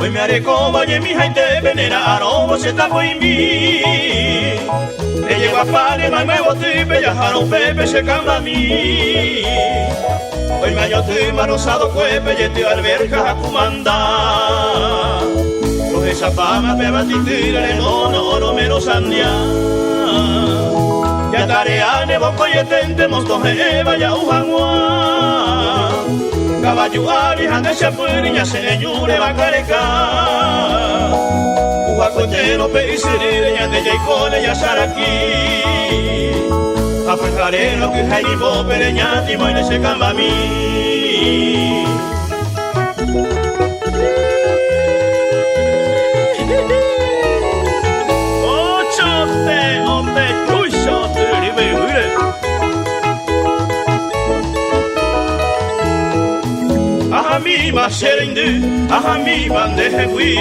Hoy me haré como y mi gente venera aroma se tapo en mí. Le llego a pan y me muevo tripe, ya jaro pepe se cambia a mí. Hoy me hallo trima rosado cuepe y te alberjas a comandar. Coge esa fama, beba titire, no mero sandia. Ya tarea nebo coyetente, mostoje eva ya ujanua. Caballo ari hanga chapuriña se ñure bacareca. Ujacochero peisirire ya de jaicole ya saraki. Apajarero que jaini bo pereñati moine se camba a mí. Ahami maserendu, ahami bandeje fui.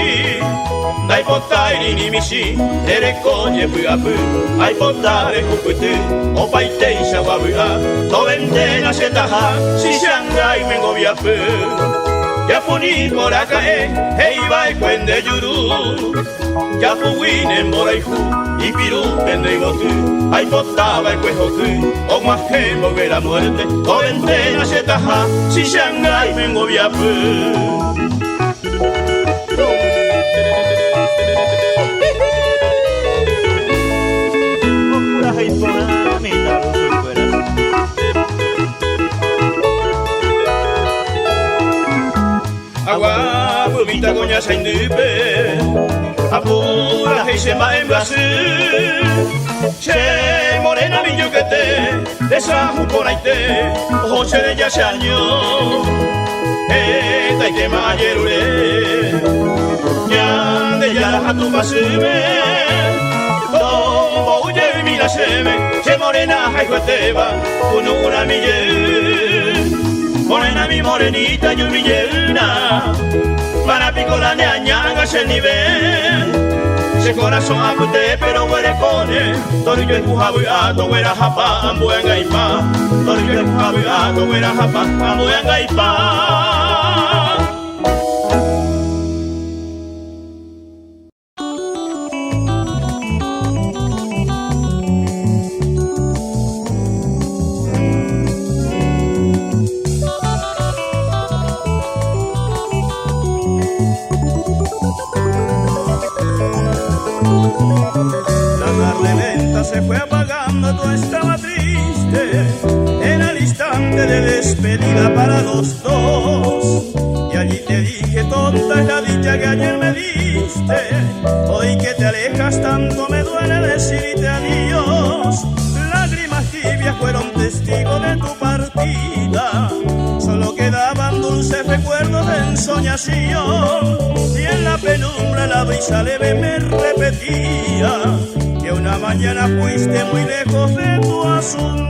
Dai potai ni misi, tere konye buabu. Ai potare kukutu, opai teisa wabua. Tobente na setaha, si shangai mengo biapu. Yapuni korakae, hei bai kwende yuru. Yapu winen moraifu, ipiru pende ibotu. Ai potaba el cuejoku, o más que mover la muerte. Tobente na setaha, si shangai mengo biapu. Agua, vomita coña sin dupe. Apura y se va en Brasil. Che, morena mi yuquete, esa juponaite, ojo de ya se año. Taite mayerure, ya de ya la tu pasime. Tombo uye mira seme, che morena hay guateba, con una mille. Morena mi morenita yo mi llena, para picola de añanga se nivel. Se corazón apute pero huele cone, todo yo empujaba a huera japa, ambuanga y pa. Todo yo empujaba a huera japa, ambuanga y pa. Se fue apagando, todo estaba triste. Era el instante de despedida para los dos. Y allí te dije, tonta es la dicha que ayer me diste. Hoy que te alejas tanto me duele decirte adiós. Lágrimas tibias fueron testigos de tu partida. Solo quedaban dulces recuerdos de ensoñación. Y en la penumbra la brisa leve me repetía que una mañana fuiste muy lejos de tu Asunción.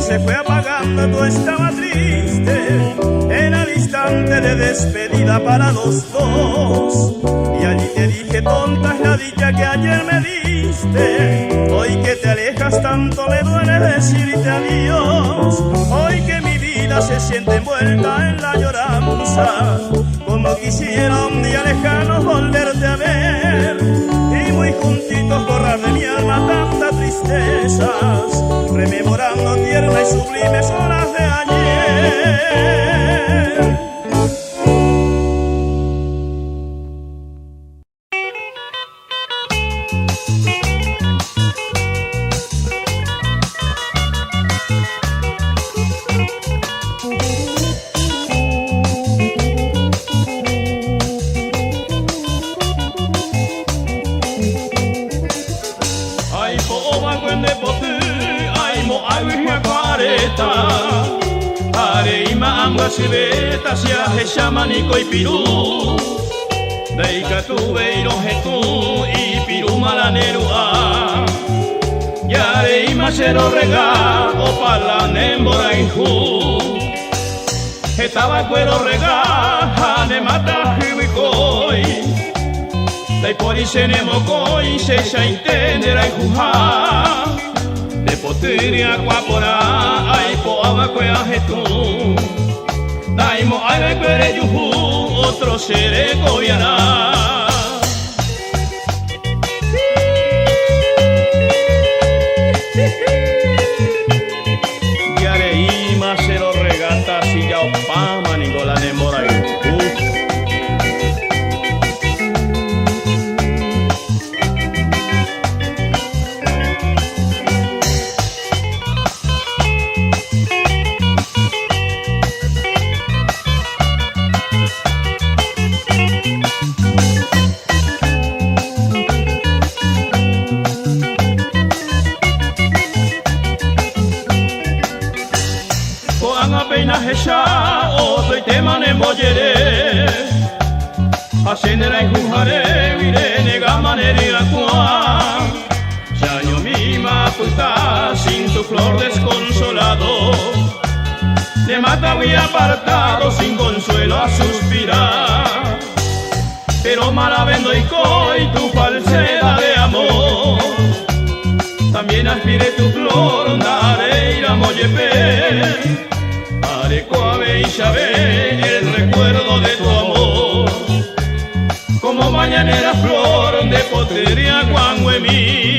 Se fue apagando, todo estaba triste. Era el instante de despedida para los dos. Y allí te dije, tonta es la dicha que ayer me diste. Hoy que te alejas tanto me duele decirte adiós. Hoy que mi vida se siente envuelta en la lloranza, como quisiera un día lejano volverte a ver. Y muy juntitos borrar de mi alma tantas tristezas, rememorando tiernas y sublimes horas de ayer. manga sibeta sia he xamanico y pirú Deika tu beiro he tu y pirú malanerua Yare y macero rega o pala nembora inju Estaba cuero rega hane mata hiwikoi Dai pori se ne mokoi se xa intendera injuha De potiria guapora ai po abakwe ahetu Daimo ai kwere yuhu otro sere koyana Yare ima se lo regata si ya opama ningola nemora Hesha o soy tema ne moyere Hasenera injujare vire nega manera kwa Chaño mima puta sin tu flor desconsolado Te mata muy apartado sin consuelo a suspirar Pero malavendo y coi tu falsedad de amor También aspire tu flor dare y la moyepe Arecoabe y Xabe, el recuerdo de tu amor Como mañanera flor de poteria guanguemí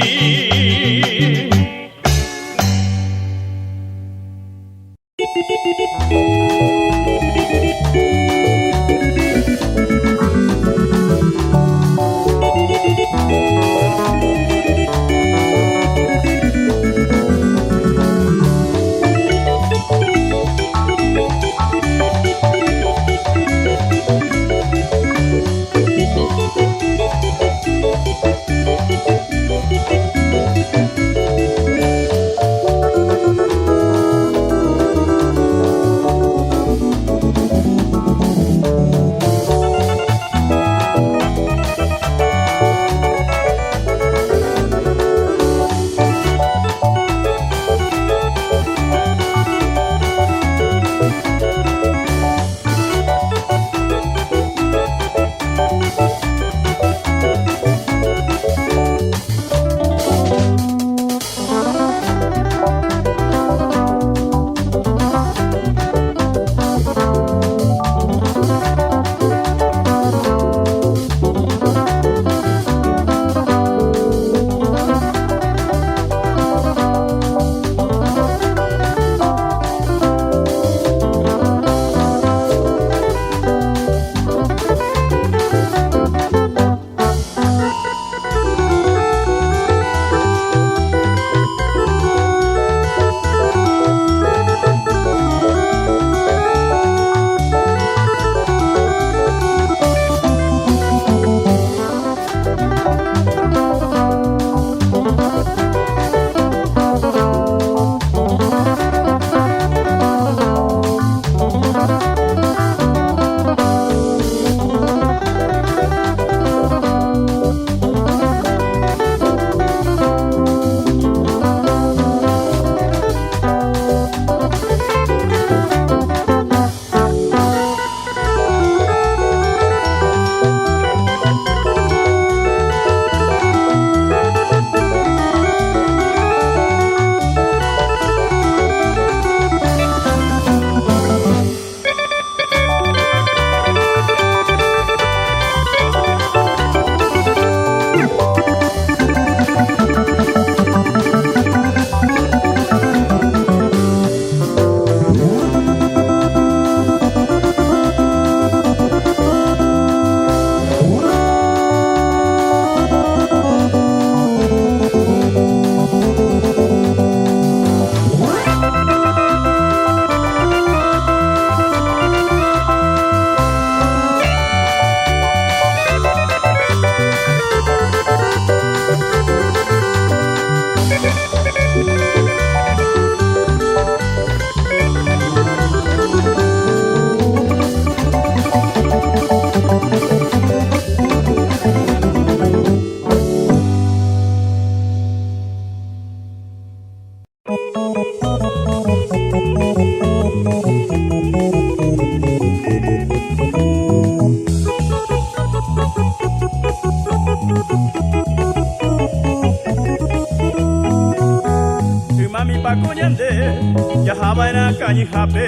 cañijape,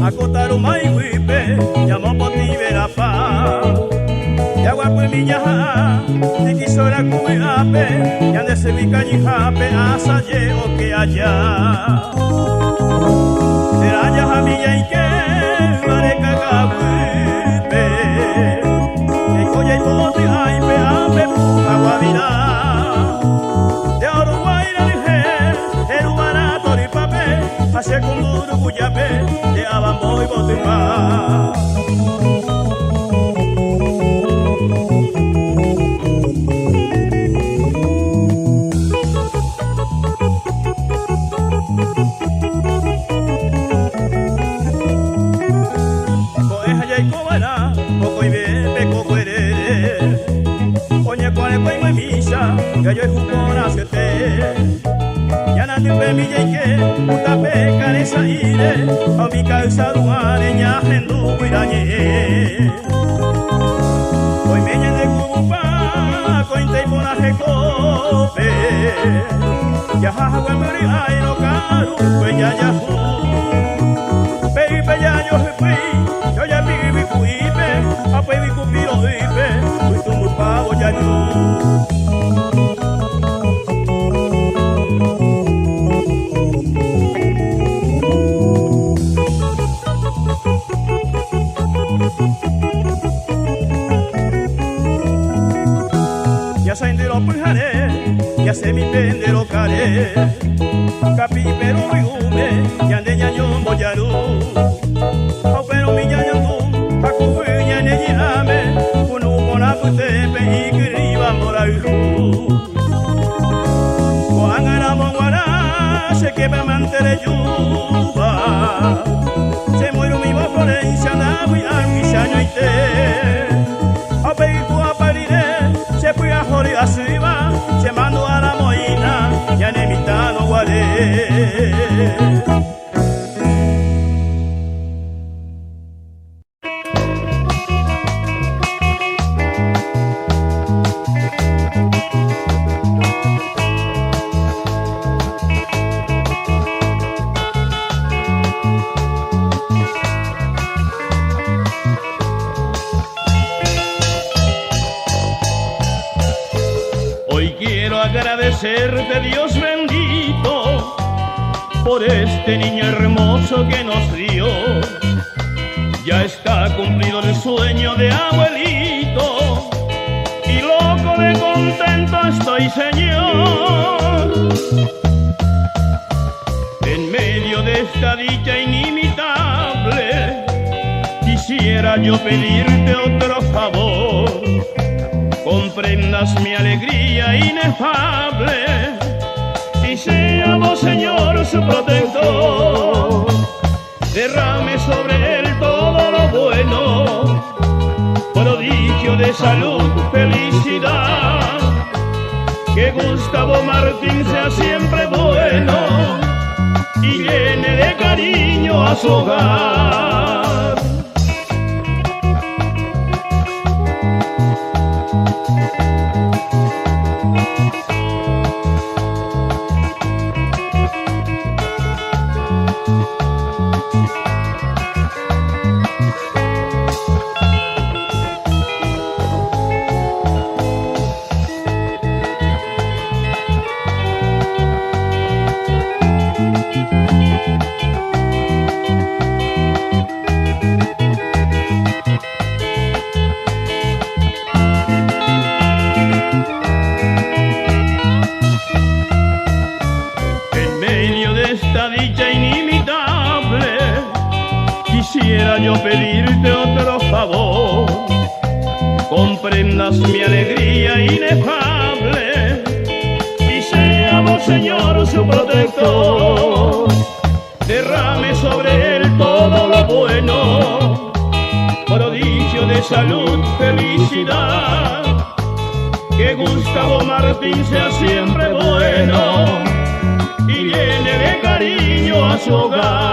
acotaru maihuipe, llamó potibera pa. Yagua kuimiña, tikisora kuiape, yande se vi cañijape, asaye o que allá. Teraya jamilla y que, mareca gabuipe, que coya y bote, ay, pe, ape, puja guavina. De Uruguay la mujer, el barato y papel, hacia Conduro, Cuyapé, de Abambo y Botimá. Coeja ya y cobara, coco y bebe, coco herere. Oñe cuare cuengo y misa, que yo es jucona siete. Ya nadie ve mi yeque, puta peca de saire, o mi causa duane, ya hendu cuidañe. Hoy me llene de cubupa, cointe y monaje cope. Ya jaja muri ay no caru, pues ya hu. Pe ya yo fui, yo ya vi cuipe, a pe vi cupiro ipe, fui tu muy pavo ya yo. Ya se indiro pujare, ya se mi pendero care, capi pero mi ume, ya de ñaño boyaru, au pero mi ñaño akufunya ne llame, kunu mona putepe y griba moraju. Koangara mongwara, se que me mantere yuba, se muero mi vaporencia na bui anguishaño ite, au peiku aparire, se fui a jori arriba, se mando a la moina, ya ne mitano guaré. Agradecerte, Dios bendito, por este niño hermoso que nos dio. Ya está cumplido el sueño de abuelito y loco de contento estoy, Señor. En medio de esta dicha inimitable, quisiera yo pedirte otro favor. Comprendas mi alegría inefable y sea vos, Señor, su protector. Derrame sobre él todo lo bueno, prodigio de salud, felicidad. Que Gustavo Martín sea siempre bueno y llene de cariño a su hogar. Quisiera yo pedirte otro favor, comprendas mi alegría inefable y seamos, Señor, su protector. Derrame sobre él todo lo bueno, prodigio de salud, felicidad. Que Gustavo Martín sea siempre bueno y llene de cariño a su hogar.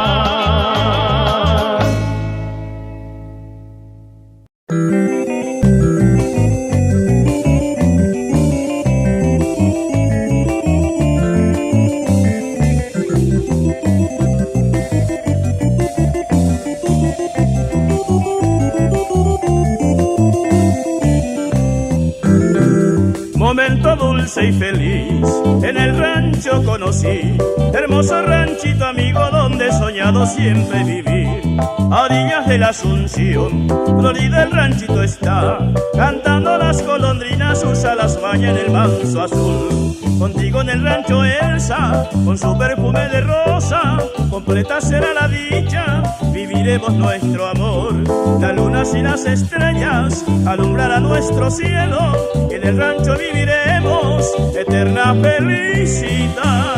dulce y feliz en el rancho conocí, hermoso ranchito amigo donde he soñado siempre vivir. A orillas de la Asunción, florida el ranchito está, cantando las golondrinas sus alas bañan el manso azul. Contigo en el rancho Elsa, con su perfume de rosa, completa será la dicha, viviremos nuestro amor. La luna y las estrellas alumbrará nuestro cielo, y en el rancho viviremos eterna felicidad.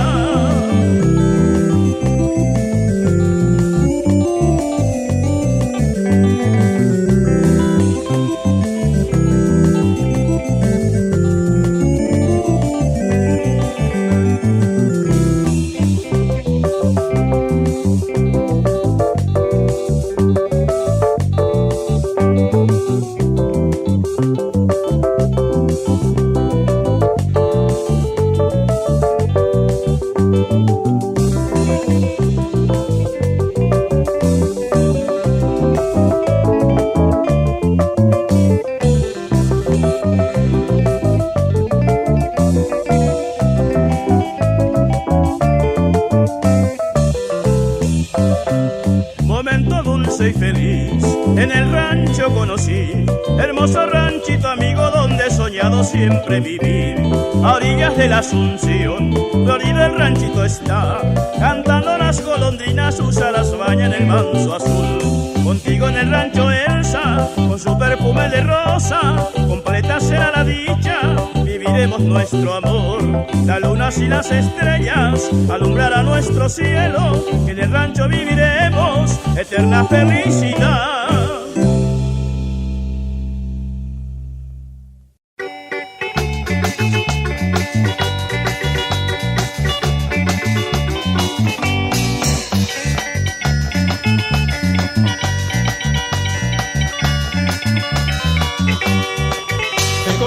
Y feliz en el rancho conocí, hermoso ranchito amigo donde he soñado siempre vivir. A orillas de la Asunción, florida el ranchito está, cantando las golondrinas sus alas bañan el manso azul. Contigo en el rancho Elsa, con su perfume de rosa, completa será la dicha, viviremos nuestro amor. La luna y las estrellas alumbrará nuestro cielo, que en el rancho viviremos eterna felicidad.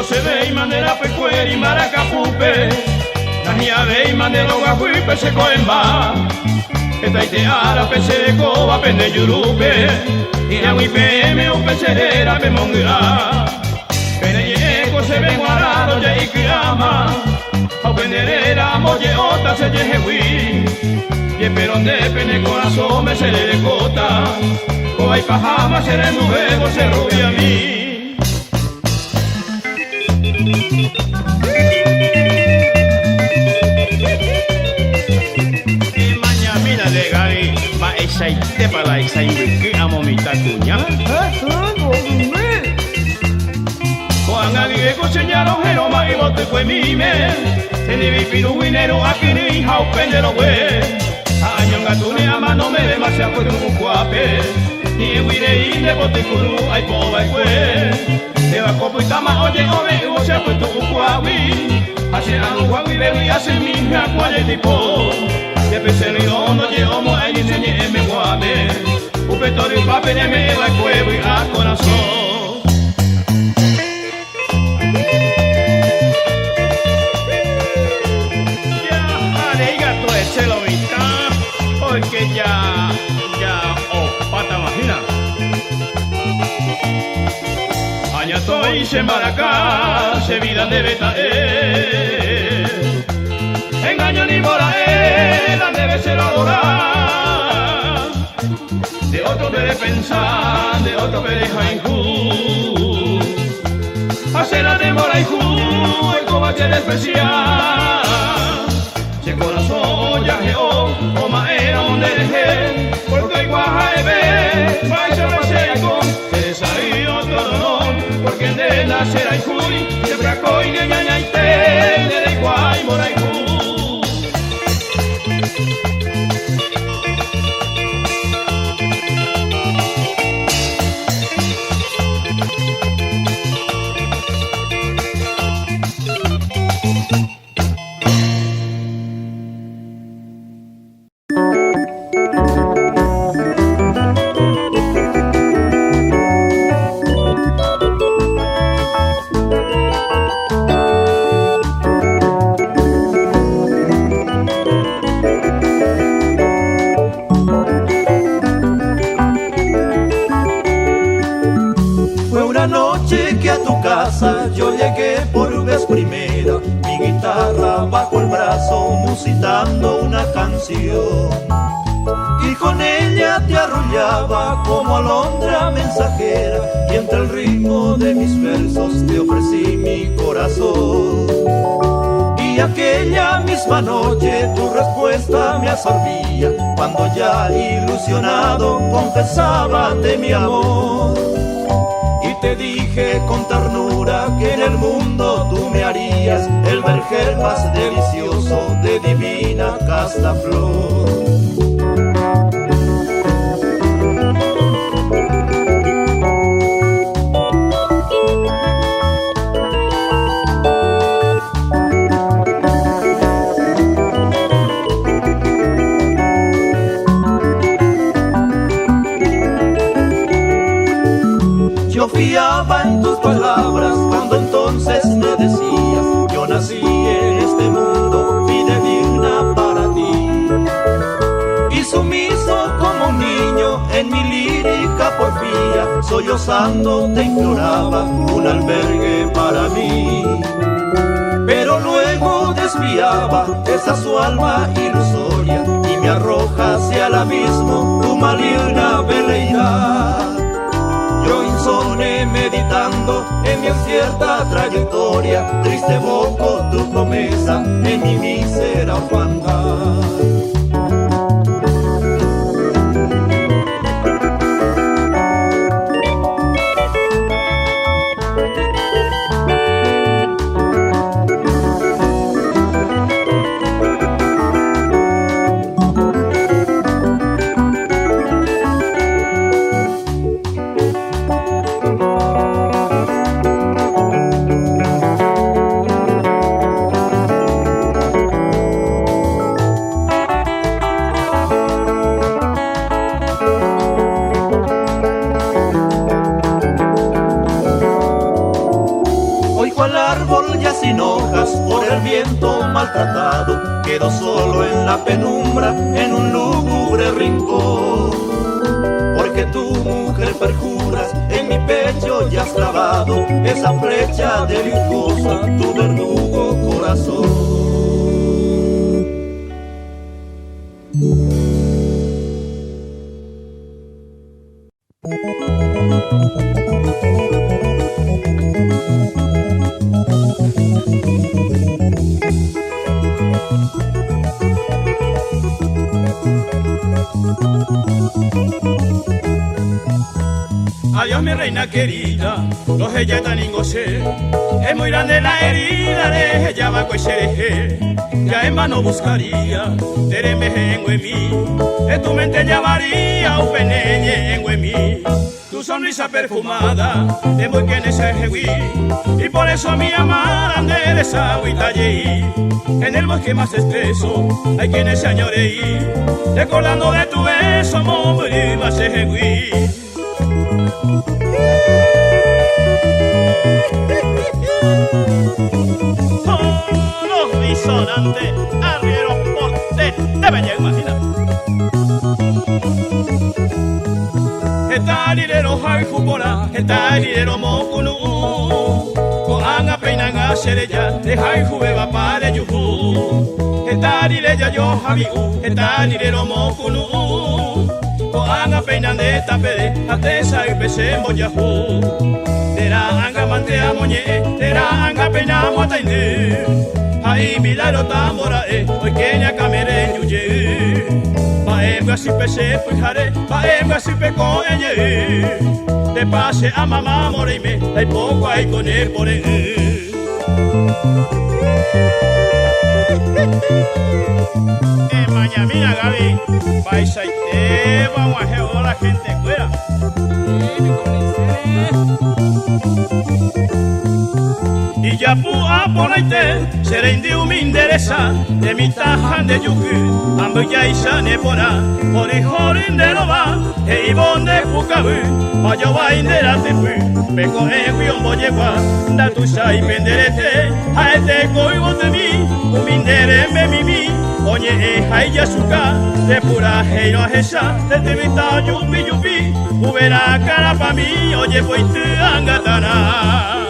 Se ve y mandela pecuer y maracapupe, la llave y mandelo guajuipe se coemba, esta iteara pese de coba pende yurupe, y a mi pm o pecerera me mongra, pene yeco se ve guarado ya y kirama, o penderera moye ota se yejewi, y peron de pene corazón me se le decota, o hay pajama se le nuevo se rubia a mí. Mañana de gari va esa ite para esa invique amo mi tacuña. Cuando vive coseñaro jeroma y bote fue mime, se le vi piru winero aquí ni hau pendero we. Año gatune ama no me demasiado fue un cuape, ni wire y le bote kuru ay poba y we. Se va copo y tama oye ome o se ha puesto un cuawi, hace anu cuawi bebi hace mi cualle tipo. Que pese ni hondo ye homo ay ni se me guabe, upetori pape ne me va cuevo y a corazón. Ya areiga tu ese lo vista, porque ya pata imagina. Añatoy se maracá, se vida de betae, engaño ni morae, la debe ser adorar. De otro debe pensar, de otro debe jainjú, hacer la de morainjú, el combate especial. Se corazón ya geó, o maera donde dejé, porque igual jaebe, va a ser paseco, se salió todo no. Porque de nacer hay cuy, siempre acoy de ñaña y te, de igual mora y cuy. casa yo llegué por vez primera, mi guitarra bajo el brazo musitando una canción. Y con ella te arrullaba como alondra mensajera, y entre el ritmo de mis versos te ofrecí mi corazón. Y aquella misma noche tu respuesta me absorbía, cuando ya ilusionado confesaba de mi amor. Y te dije con ternura que en el mundo tú me harías el vergel más delicioso de divina casta flor. Yo fiaba en tus palabras cuando entonces me decías: yo nací en este mundo fidedigna para ti. Y sumiso como un niño en mi lírica porfía, sollozando te imploraba un albergue para mí. Pero luego desviaba esa su alma ilusoria y me arroja hacia el abismo tu maligna veleidad. Yo insone meditando en mi incierta trayectoria, triste evoco tu promesa en mi mísera orfandad. Sin hojas por el viento maltratado, quedo solo en la penumbra, en un lúgubre rincón. Porque tú, mujer, perjuras en mi pecho ya has clavado esa flecha deliciosa, tu verdugo corazón. Adiós mi reina querida, los ella tan ingosé. Es muy grande la herida de ella va a sereje. Ya en vano buscaría, teremeje en mí. En tu mente llamaría un peneñe en mí. Tu sonrisa perfumada, de muy que nesejewi. Y por eso mi amada de esa agüita allí. En el bosque más espeso hay quienes se añoreí. Recordando de tu beso, muy más ejewi. Los disonantes arrieros porte deben ya imaginar. Etalilero haikupora, etalilero mokunu. Koanga peinanga sereya, de haiku beba pare yuhu. Etalileya yo habiu, etalilero mokunu. Koanga peinande tapere, atesa ipese moyahu. Tera anga mantea moñe, tera anga peina motaine. Ai milagro tambora hoy kenya kamere yuye. Paemga si pese fujare, paemga si peko enye. Te pase a mamá moreime, hay poco hay con él por él. Mañana Gaby, vais a ir, vamos a llevar a la gente fuera. Y ya pua ponaite, seré indio me interesa, de mi tajan de yuku, ambo ya isa nepora, por hijo de roba, e ibon de pucabu, mayo va indera tepu, peko e guion boyegua, da tu sai penderete, a este coigo de mí, un indere me mimi, oye e hai yasuka, de pura heiro hesa, de tevita yupi yupi, ubera cara pa mí, oye pues te angatana.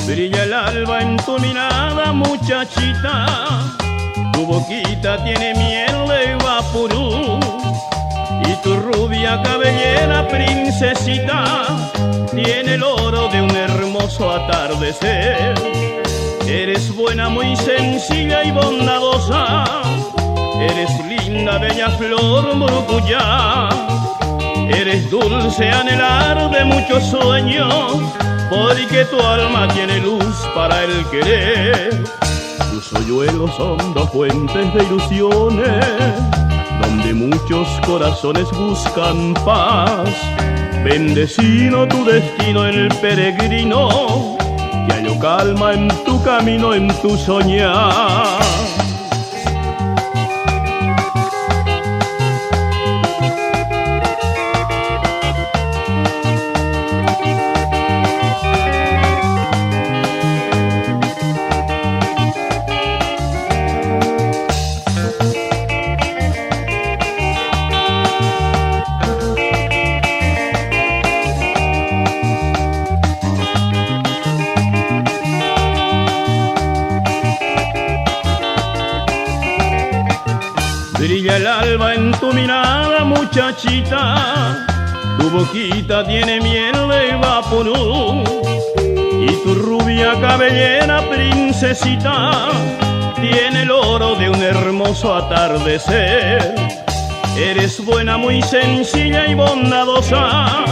Brilla el alba en tu mirada, muchachita, tu boquita tiene miel de vaporú y tu rubia cabellera, princesita, tiene el oro de un hermoso atardecer. Eres buena, muy sencilla y bondadosa, eres linda, bella flor muruyá, eres dulce anhelar de muchos sueños, porque tu alma tiene luz para el querer. Tus hoyuelos son dos fuentes de ilusiones, donde muchos corazones buscan paz. Bendecido tu destino, el peregrino, que halló calma en tu camino, en tu soñar. Brilla el alba en tu mirada, muchachita, tu boquita tiene miel de vaporú y tu rubia cabellera, princesita, tiene el oro de un hermoso atardecer. Eres buena, muy sencilla y bondadosa,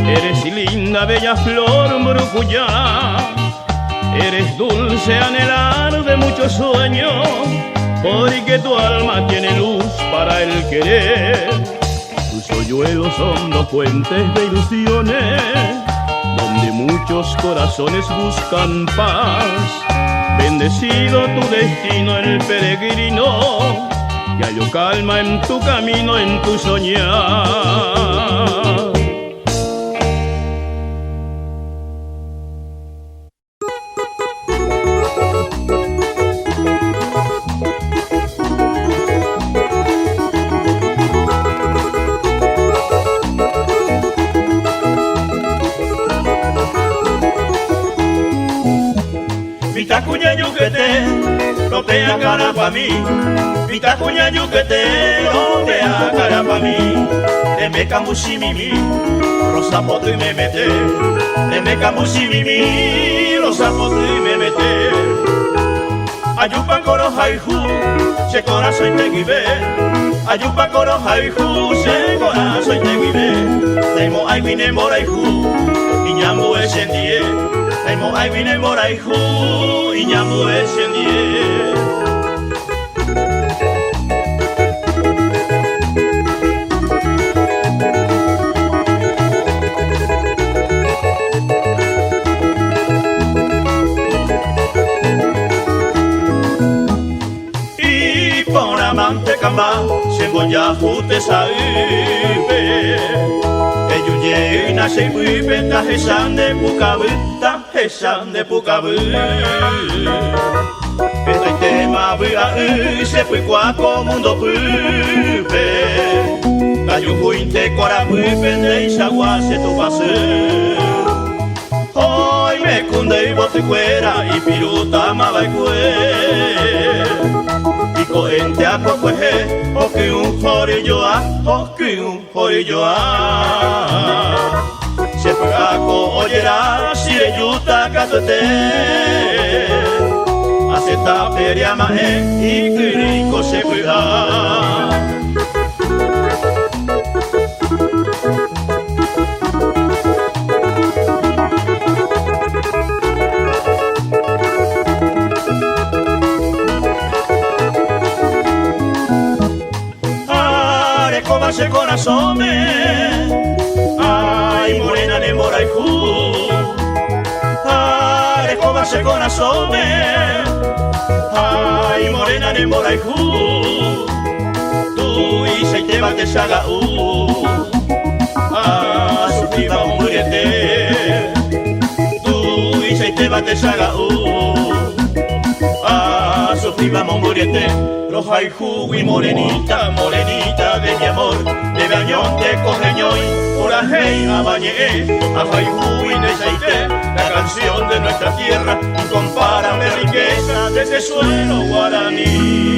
eres linda, bella flor muruyá, eres dulce anhelar de muchos sueños, porque tu alma tiene luz para el querer. Tus hoyuelos son dos fuentes de ilusiones, donde muchos corazones buscan paz. Bendecido tu destino, el peregrino, que halló calma en tu camino, en tu soñar. Vitacuña yuquete, no te cara pa' mí. Vitacuña yuquete, no te cara pa' mí. Te me camusi mimi, rosa poto y me mete. Te me camusi mimi, rosa poto y me mete. Ayupan coro jaiju, se corazón te guibe. Ayupan coro jaiju, se corazón te guibe. Teimo ay vine moraiju, y ñambo escendie. Teimo ay vine moraiju, y ñambo escendie. Camba, se goya jute saibe. Eyuye na se buibe ta hesan de pukabu, ta hesan de pukabu. Este tema bua se fue cuaco mundo puibe. Cayu fuinte cora puibe de isagua se tu base. Hoy me cunde y bote cuera y piruta mabaicue. Coente a cocueje, o que un jorillo a, o que un jorillo a. Se fue a oyera, si le yuta catote. Hace taperia maje, y quirico se fue a. Se corazón moraihu. Are cobarse corazones, ay morena de moraihu. Tu y se te va te saga sufrir vamos muriete. Tu y se te va te saga sufrir vamos muriete. Roja y jugo y morenita, morenita de mi amor, de bañón de correñoy, ora hey abañé, aja y jugo y nesaite, la canción de nuestra tierra, incomparable riqueza de ese suelo guaraní.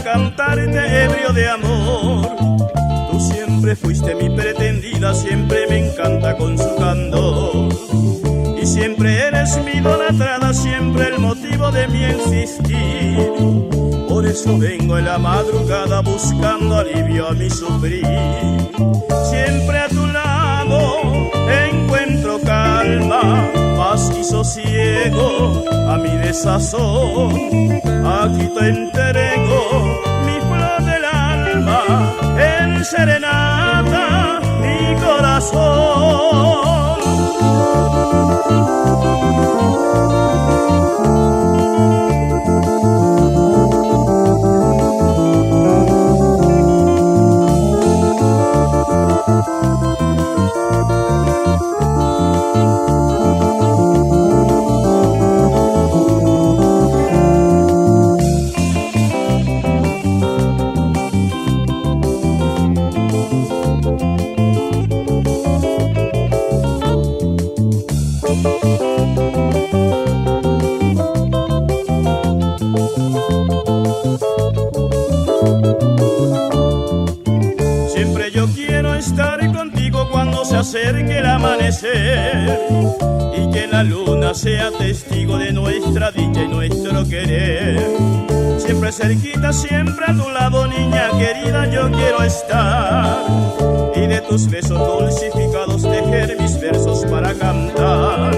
Cantarte ebrio de amor. Tú siempre fuiste mi pretendida, siempre me encanta con su candor. Y siempre eres mi idolatrada, siempre el motivo de mi existir. Por eso vengo en la madrugada buscando alivio a mi sufrir. Siempre a tu lado encuentro calma, paz y sosiego a mi desazón. Aquí te entrego mi flor del alma, en serenata mi corazón. Siempre yo quiero estar contigo cuando se acerque el amanecer y que la luna sea testigo de nuestra dicha y nuestro querer. Siempre cerquita, siempre a tu lado, niña querida, yo quiero estar y de tus besos dulcificados tejer mis versos para cantar.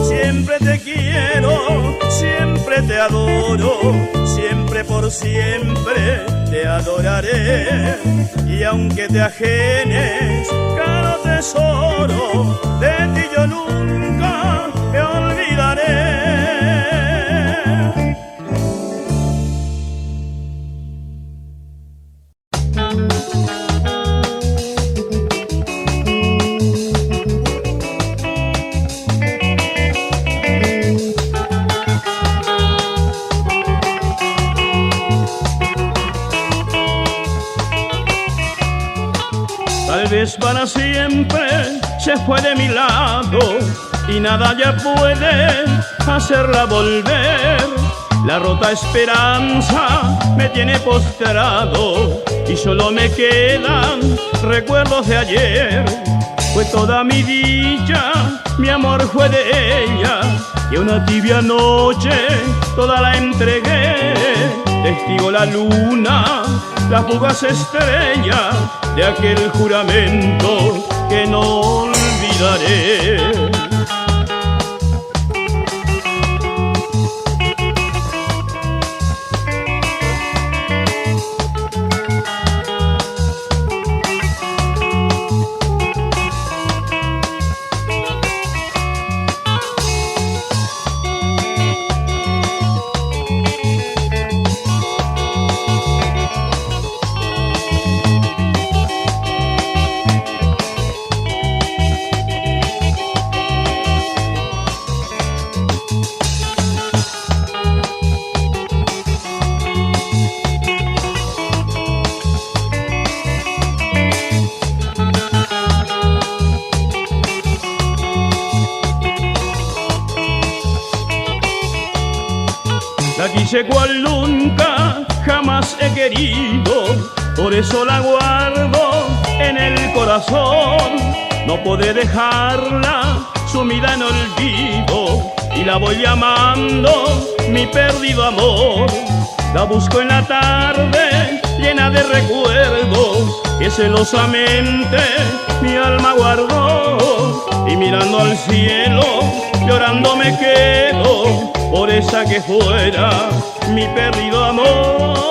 Siempre te quiero, siempre te adoro, siempre por siempre te adoraré. Y aunque te ajenes, caro tesoro, de ti yo nunca me olvidaré. Tal vez para siempre se fue de mi lado y nada ya puede hacerla volver. La rota esperanza me tiene postrado y solo me quedan recuerdos de ayer. Fue toda mi dicha, mi amor fue de ella y una tibia noche toda la entregué. Testigo la luna, la fugaz estrella de aquel juramento que no olvidaré. La quise cual nunca jamás he querido, por eso la guardo en el corazón. No podré dejarla sumida en olvido y la voy llamando mi perdido amor. La busco en la tarde llena de recuerdos que celosamente mi alma guardó, y mirando al cielo llorando me quedo por esa que fuera mi perdido amor.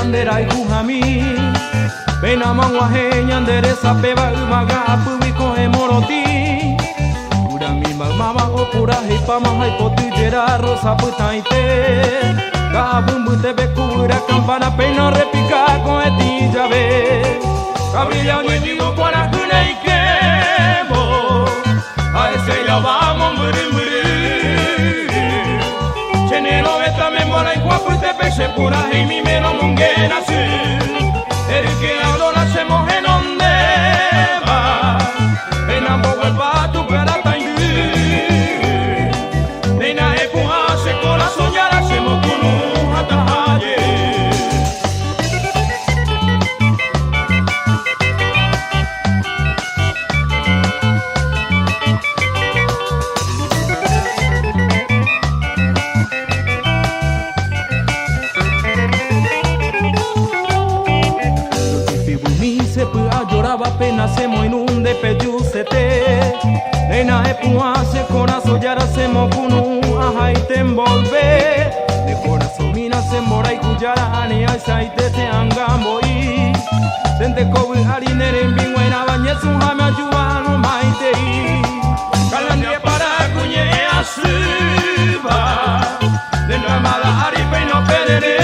Anderai kuhami Pena mangwahe nyanderesa peba umaga apuwi kohe moroti Urami magmama opura hipama haipotu jera rosa putaite Kabumbu tebe kubura campana pena repica kohe tijabe Kabrilla unyigo para kuneikebo A ese ya vamos muri muri Chenero esta memora y guapo te pese pura y mi mero monguera su El que ahora hacemos en donde va En ambos vuelva tu cara tan Nena epuja se corazón ya la hacemos con un atajaye Apenas se mo inunde peyusete Nena epua se corazón ya hacemos kunu Ajá y te envolve De corazón mina se mora y cuyara Ani ay saite te angambo y Sente kobu harinere en bingüena Bañe su jame ayuda no maite y Calandria para cuñe asuba De no amada aripe y no pedere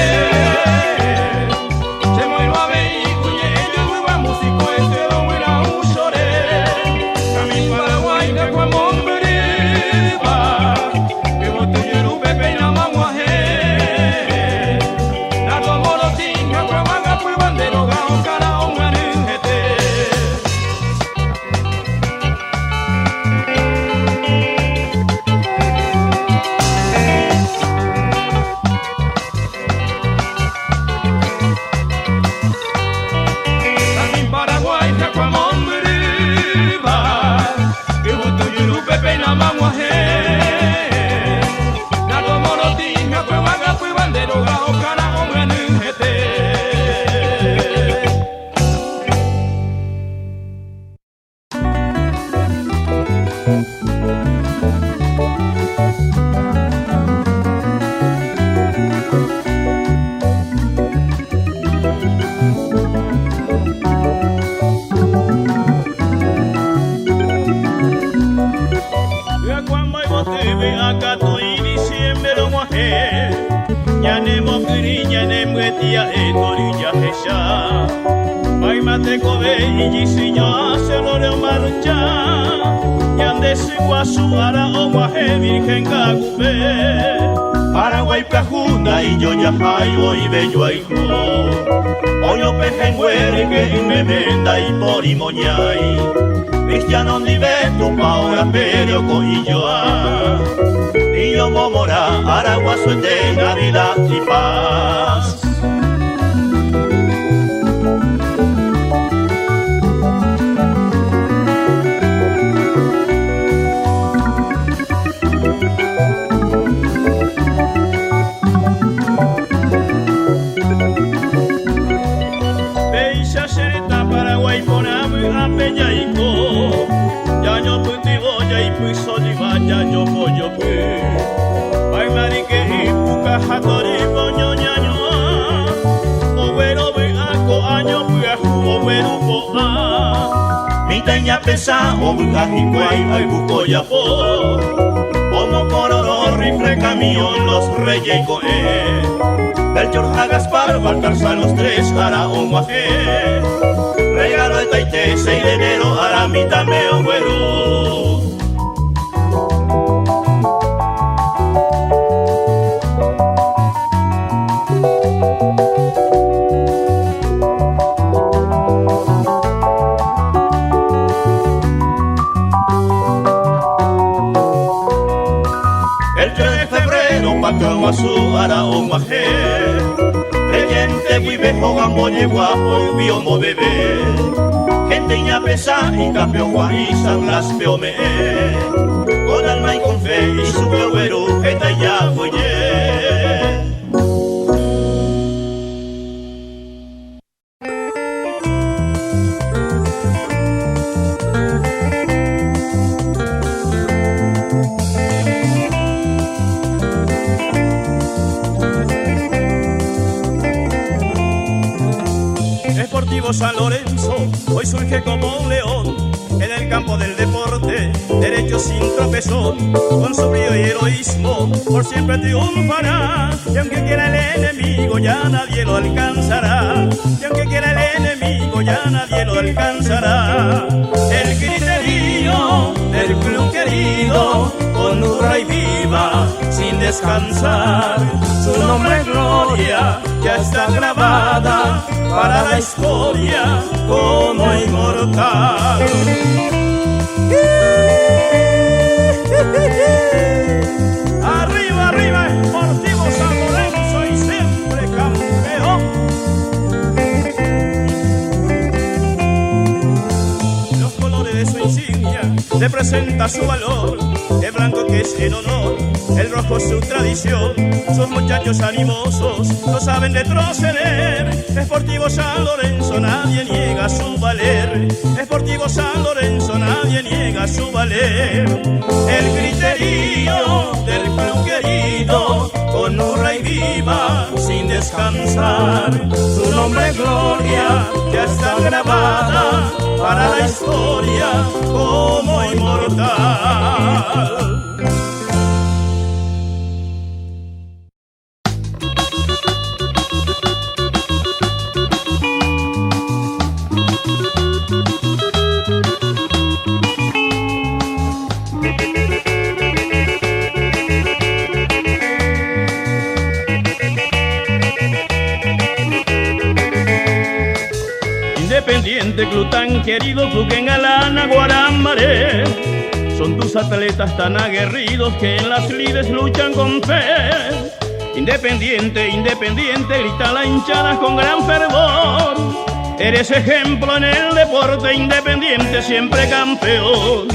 Se mo ino a ver y cuñe ellos viva músico este Paraguay Cajunda y yo ya jaibo y bello aijo Oyo pejenguere que me menda y por y moñay Cristiano ni veto paura perio coilloa Y yo momora Aragua suete Navidad y paz Yo pollo pu Ay marique y puca jatori poño ñaño O güero bu ako año pu o güero po a Mi teña pesa o bu ajicuay ay buco ya po O mo cororo rifle camión los reyes coe Del Jorja Gaspar Baltasar los tres ara o guaje Regalo de Taite 6 de enero ara mi tame o güero como a su ara o maje. Creyente vive jugando guapo y biomo bebé. Gente ña pesa y cambio guarisan las peome. Con alma y con fe y su güero que ya fue. Deportivo San Lorenzo hoy surge como un león en el campo del deporte, derecho sin tropezón, con su brío y heroísmo por siempre triunfará. Y aunque quiera el enemigo ya nadie lo alcanzará, y aunque quiera el enemigo ya nadie lo alcanzará. El criterio del club querido honra y viva sin descansar. Su nombre es gloria ya está grabada para la historia como inmortal. Arriba, arriba, Sportivo San Lorenzo y siempre campeón. Los colores de su insignia representan su valor, el blanco que es en honor, el rojo su tradición. Sus muchachos animosos no saben retroceder. Sportivo San Lorenzo nadie niega su valer. Sportivo San Lorenzo nadie niega su valer. El criterio del club querido honra y viva sin descansar. Su nombre es gloria ya está grabada para la historia como inmortal. Independiente, club tan querido, club que engalana Guaramaré. Son tus atletas tan aguerridos que en las lides luchan con fe. Independiente, independiente, grita la hinchada con gran fervor. Eres ejemplo en el deporte, Independiente siempre campeón.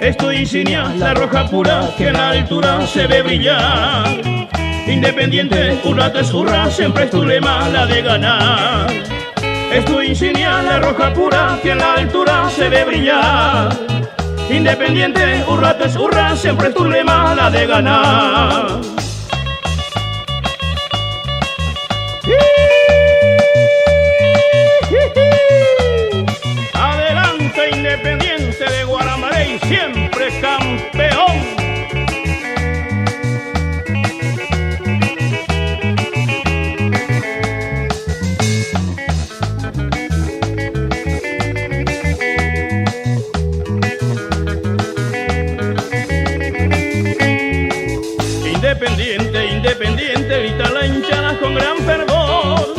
Es tu insignia, la roja pura, que en la altura se ve brillar. Independiente, hurra te hurra, siempre es tu lema, la de ganar. Es tu insignia, la roja pura, que en la altura se ve brillar. Independiente, hurra te hurra, siempre es tu lema, la de ganar. Adelante, Independiente de Guaramaré y siempre campeón. Independiente, independiente, grita la hinchada con gran fervor.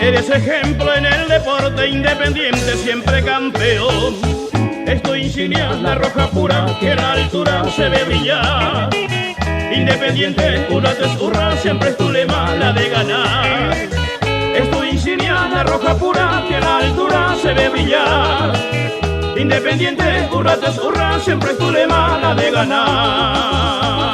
Eres ejemplo en el deporte, Independiente siempre campeón. Es tu insignia, la roja pura, que en la altura se ve brillar. Independiente, hurra te hurra, siempre es tu lema, la de ganar. Es tu insignia, la roja pura, que en la altura se ve brillar. Independiente, hurra te hurra, siempre es tu lema, la de ganar.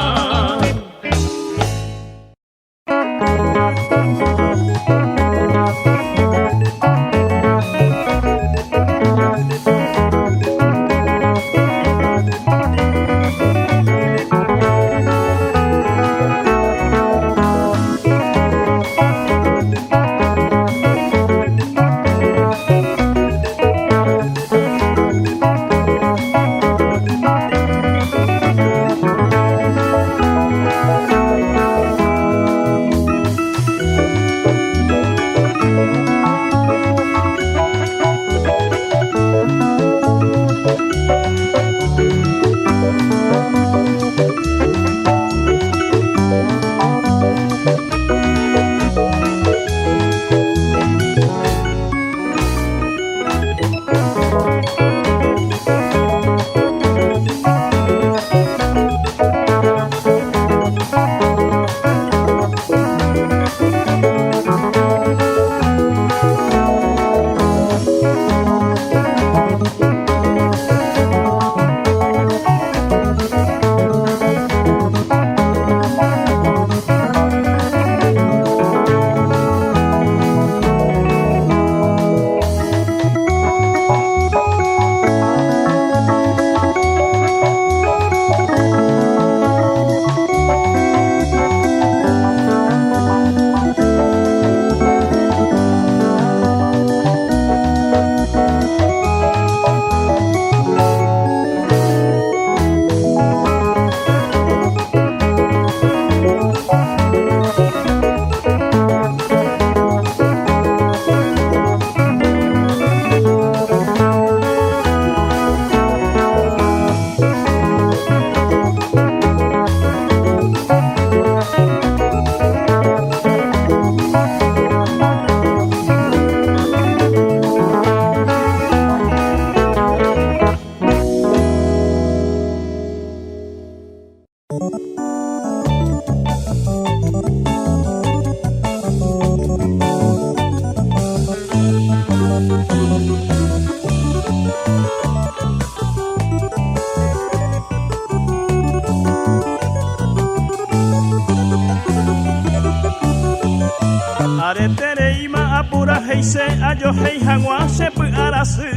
heise ayo hei hagua se pu arasu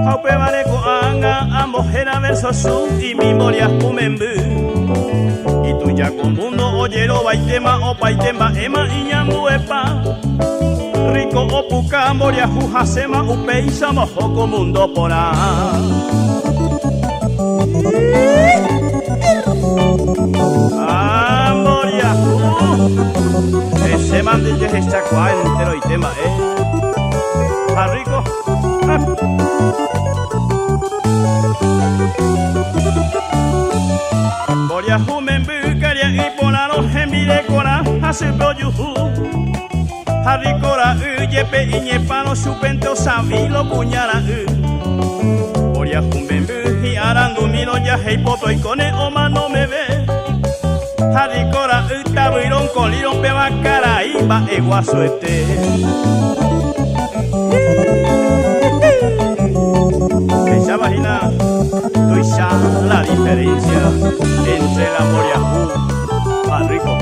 Haupe vale ko anga ambojera verso su y memoria kumembu Y tu ya con mundo oyero baitema o paitema ema iñambu epa Rico o puka moria jujasema upeisa mojo mundo pora Moria Ese man de esta cual entero y tema Rico Moria jumembu quería y ponaro gemire cora hace proyuju Haricora yepe iñepano supento sabilo puñara Moria jumembu y arandu miro ya hei poto y cone oma no me ve Haricora tabuirón colirón peba cara y va eguaso Esa vagina tú ya la diferencia entre la moria y rico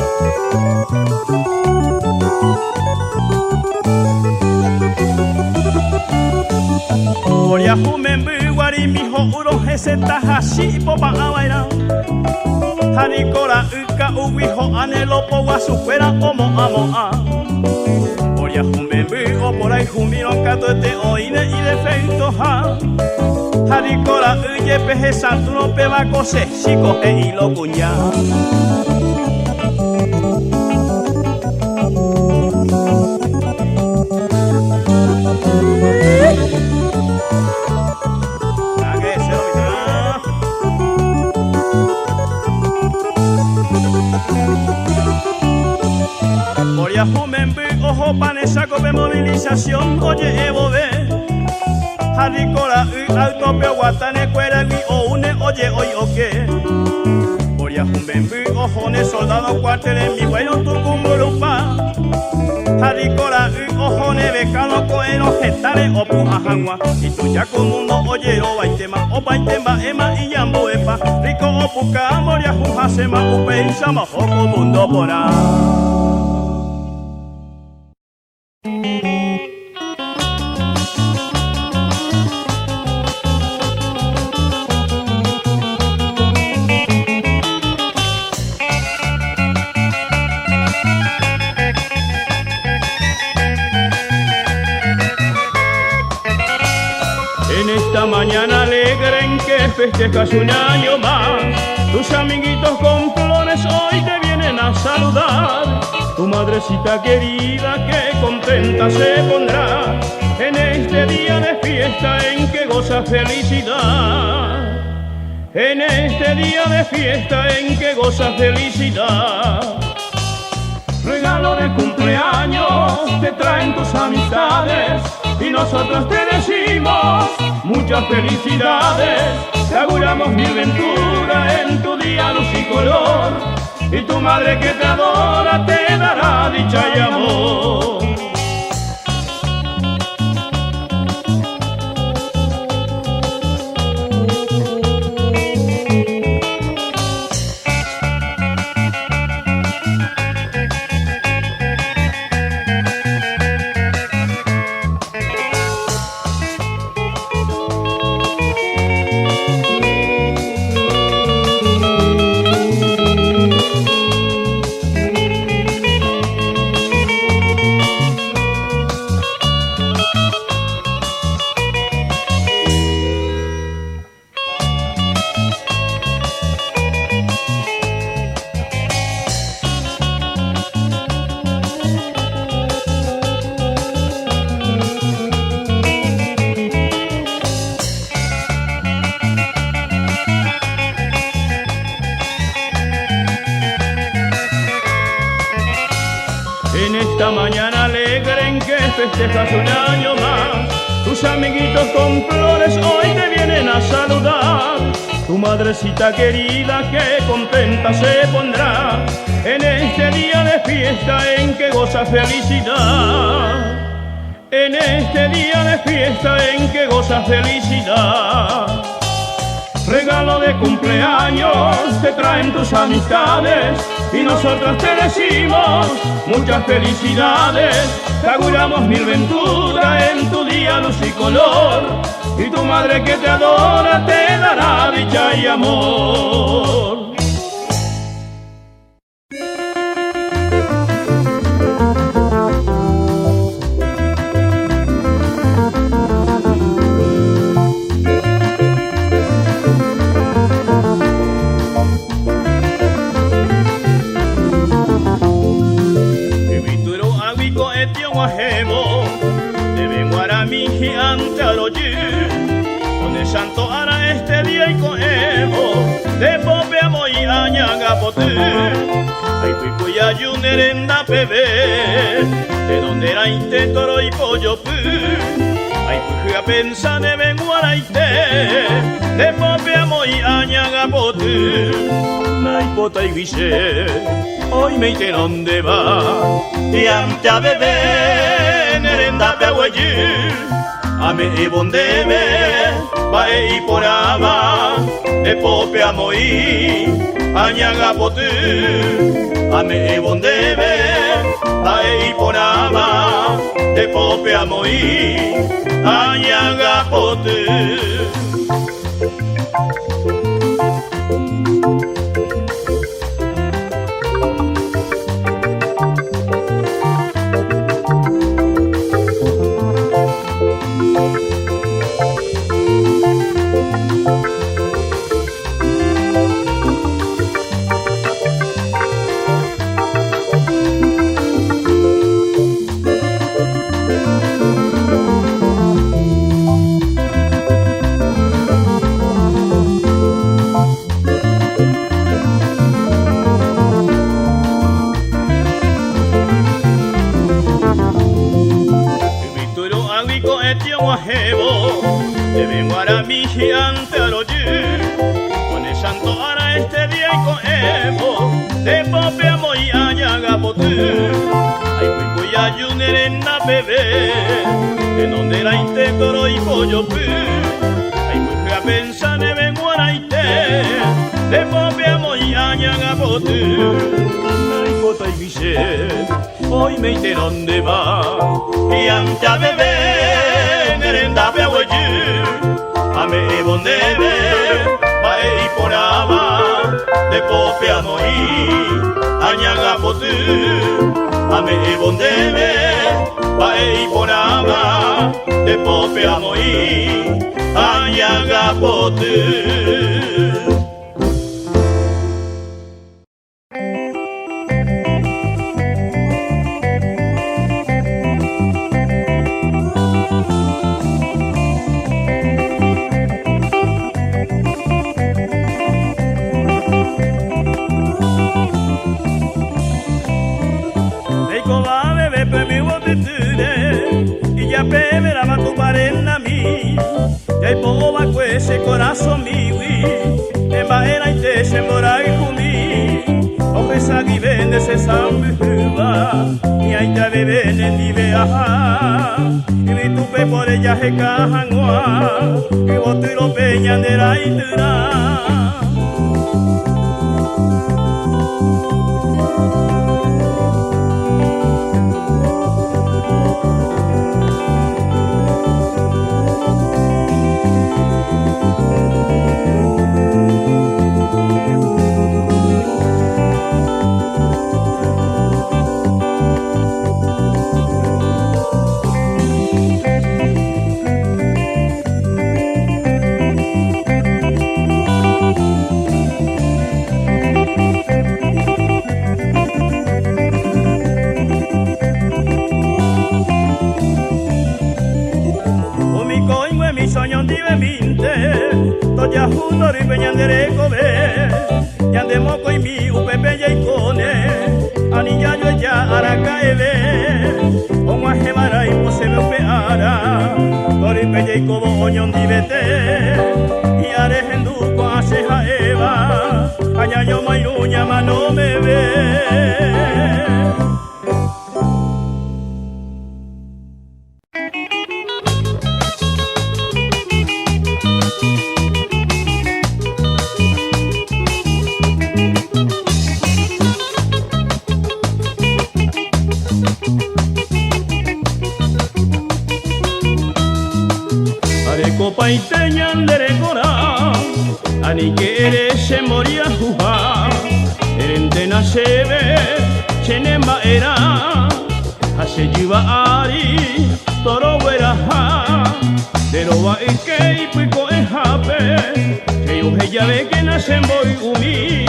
Moria jumembu guari mijo uro ese tahashi popa abaira Haricora uka uwijo anelo powa supera como amo a Moria jumembu o por ahí jumiron catote oine y defecto ha Haricora uye peje santuno peba cose chico e hilo cuña Moria jumembu ojo panesa cope movilización oye evo ve Haricora autope guatane cuera o une oye hoy o qué Moria jumembu ojo ne soldado cuartel mi bueno tu cumburupa Haricora ojo ne becano coeno gestare o pujajangua y tu ya con mundo oye o baitema ema y yambo epa rico o puka moria jujasema upeisa mojo mundo pora Mañana alegre en que festejas un año más Tus amiguitos con flores hoy te vienen a saludar Tu madrecita querida que contenta se pondrá En este día de fiesta en que goza felicidad En este día de fiesta en que goza felicidad Regalo de cumpleaños te traen tus amistades Y nosotros te decimos muchas felicidades Te auguramos mil ventura en tu día luz y color Y tu madre que te adora te dará dicha y amor En esta mañana alegre en que festejas un año más Tus amiguitos con flores hoy te vienen a saludar Tu madrecita querida que contenta se pondrá En este día de fiesta en que goza felicidad En este día de fiesta en que goza felicidad regalo de cumpleaños te traen tus amistades y nosotros te decimos muchas felicidades. Te auguramos mil venturas en tu día, luz y color, y tu madre que te adora te dará dicha y amor. Santo ara este día y coevo de pope amo y añaga pote ay cuy ayunerenda bebé de donde era inte toro y pollo pu ay cuy a pensar de venguaraite de pope amo y añaga pote ay pota y guise hoy me ite donde va y ante a bebé nerenda pehueyi ame y bondebe, bae y poraba, de pope amoí, añaga potu. Ame y bondebe, bae y poraba, de pope amoí, añaga potu. De venguara mi gigante a lo con el santo ara este día y coevo de pope amo y añaga potu ay cuy ayunerenda bebé de donde era inte toro y pollo pu ay cuy a pensar de venguara ite de pope amo y añaga potu ay pota y guise hoy me ite donde va y ante a bebé nerenda pehueyi ame y bondebe bae y poraba de pope amoí añaga potu ame y bondebe bae y poraba de pope amoí añaga potu. Ese corazón miwi, en baera y te sembora y kumi, ofresa que vende se sambuba, y ahí te beben en divea, y mi tupe por ella se cajanua, y vos te lo peñan de la itura. Toya junto y peñandere cobe, yande moco y mi upepe y cone, anilla yo ya aracaele, como a gemara y pose me upeara, tori peña y cobo oñón divete, y arejenduco hace jaeva, añayo mayuña mano me ve. Ani kere se moria juha Erentena sebe Chenema era Hase jiwa ari Toro wera ha Deroba ike ipuiko e hape Keyo heya beke na semboi umi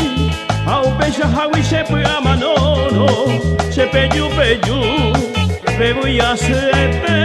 Au pesha hawi sepe amanono Sepe yu peyu Pebu ya sepe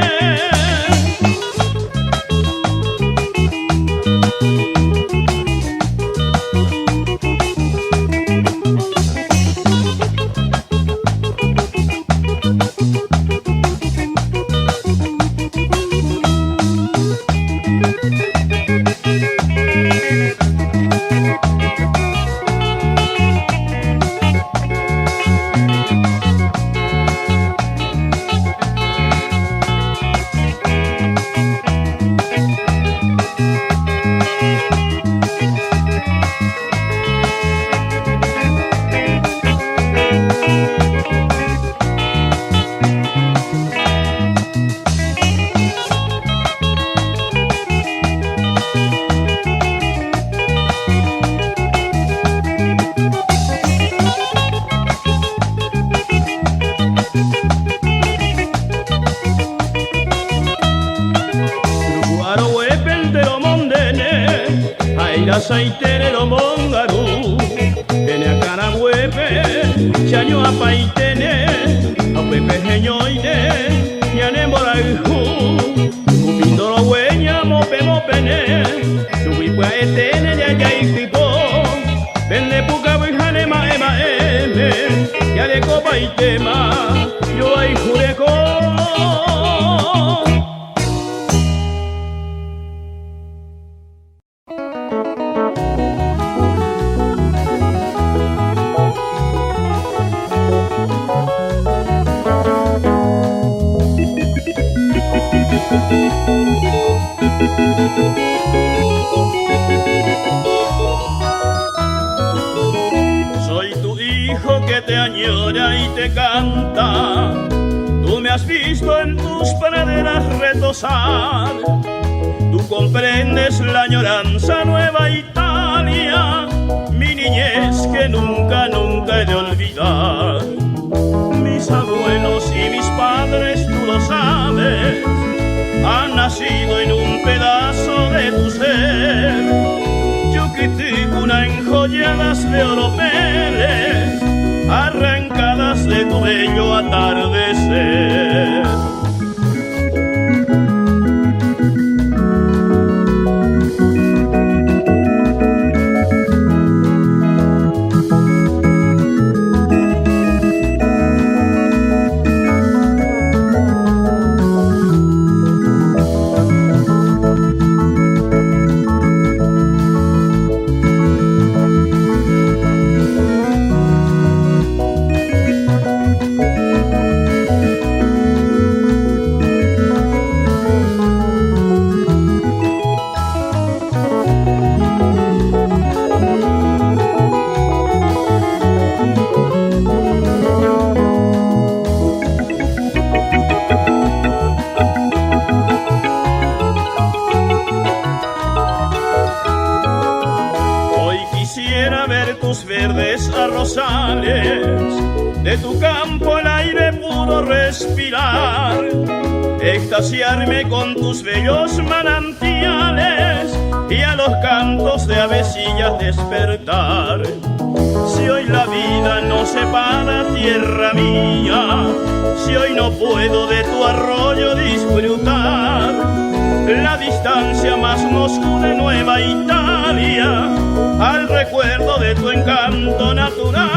Saitero mongaru Ene akana huepe Chanyo apaitene Apepe genyoide Nyane moraihu Upindoro hueña mope mopene Subipua etene Yaya ikipo Pende puka bujane mae mae Yale copa y tema Yo ay jureko Soy tu hijo que te añora y te canta. Tú me has visto en tus praderas retozar. Tú comprendes la añoranza Nueva Italia, mi niñez que nunca, nunca he de olvidar. Mis abuelos y mis padres, tú lo sabes, han nacido en un pedazo de tu ser. Yuquiticuna enjolladas de oropeles, arrancadas de tu bello atardecer. Verdes arrozales, de tu campo el aire puro respirar, extasiarme con tus bellos manantiales y a los cantos de avecillas despertar. Si hoy la vida nos separa, tierra mía, si hoy no puedo de tu arroyo disfrutar, la distancia más nos une Nueva Italia al recuerdo de tu encanto natural.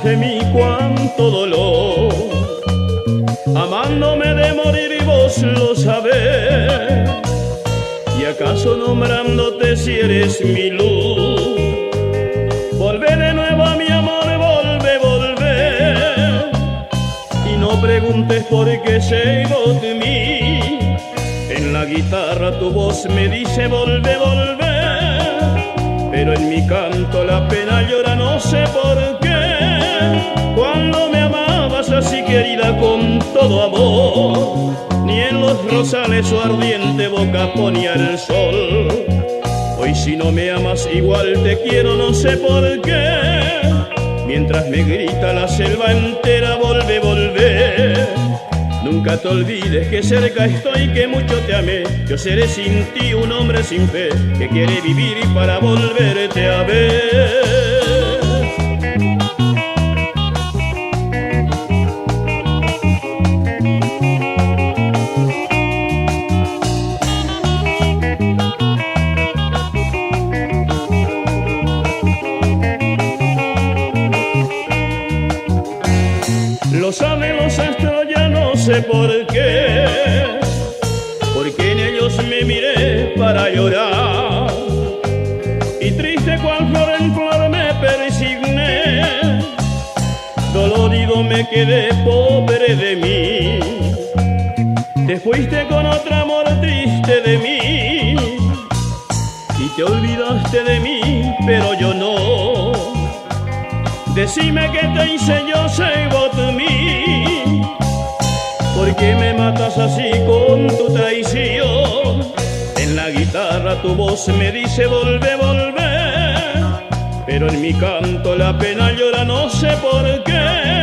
De mí cuánto dolor, amándome de morir y vos lo sabés, y acaso nombrándote si eres mi luz, volvé de nuevo a mi amor, volvé, y no preguntes por qué llego de mí, en la guitarra tu voz me dice volvé, pero en mi canto la pena llora, no sé por qué. Cuando me amabas así, querida, rosales su ardiente boca ponía el sol. Hoy si no me amas igual te quiero, no sé por qué. Mientras me grita la selva entera, volve, volve. Nunca te olvides que cerca estoy, que mucho te amé. Yo seré sin ti un hombre sin fe, que quiere vivir y para volverte a ver. Los anhelos astros ya no sé por qué, porque en ellos me miré para llorar, y triste cual flor en flor me persigné, dolorido me quedé, pobre de mí. Te fuiste con otro amor triste de mí, y te olvidaste de mí, pero yo no. Decime qué te hice yo, say what to me. ¿Por qué me matas así con tu traición? En la guitarra tu voz me dice volve, volve, pero en mi canto la pena llora, no sé por qué.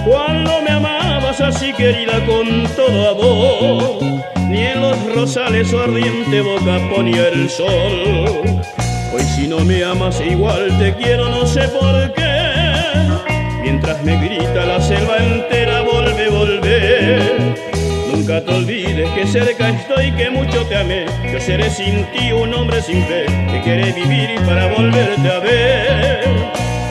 Cuando me amabas así querida con todo amor, ni en los rosales su ardiente boca ponía el sol. Hoy si no me amas igual te quiero, no sé por qué. Mientras me grita la selva entera, volve, volve. Nunca te olvides que cerca estoy, que mucho te amé. Yo seré sin ti un hombre sin fe, que quiere vivir y para volverte a ver.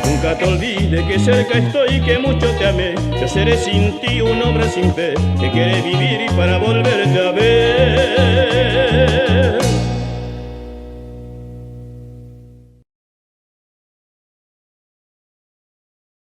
Nunca te olvides que cerca estoy, que mucho te amé. Yo seré sin ti un hombre sin fe, que quiere vivir y para volverte a ver.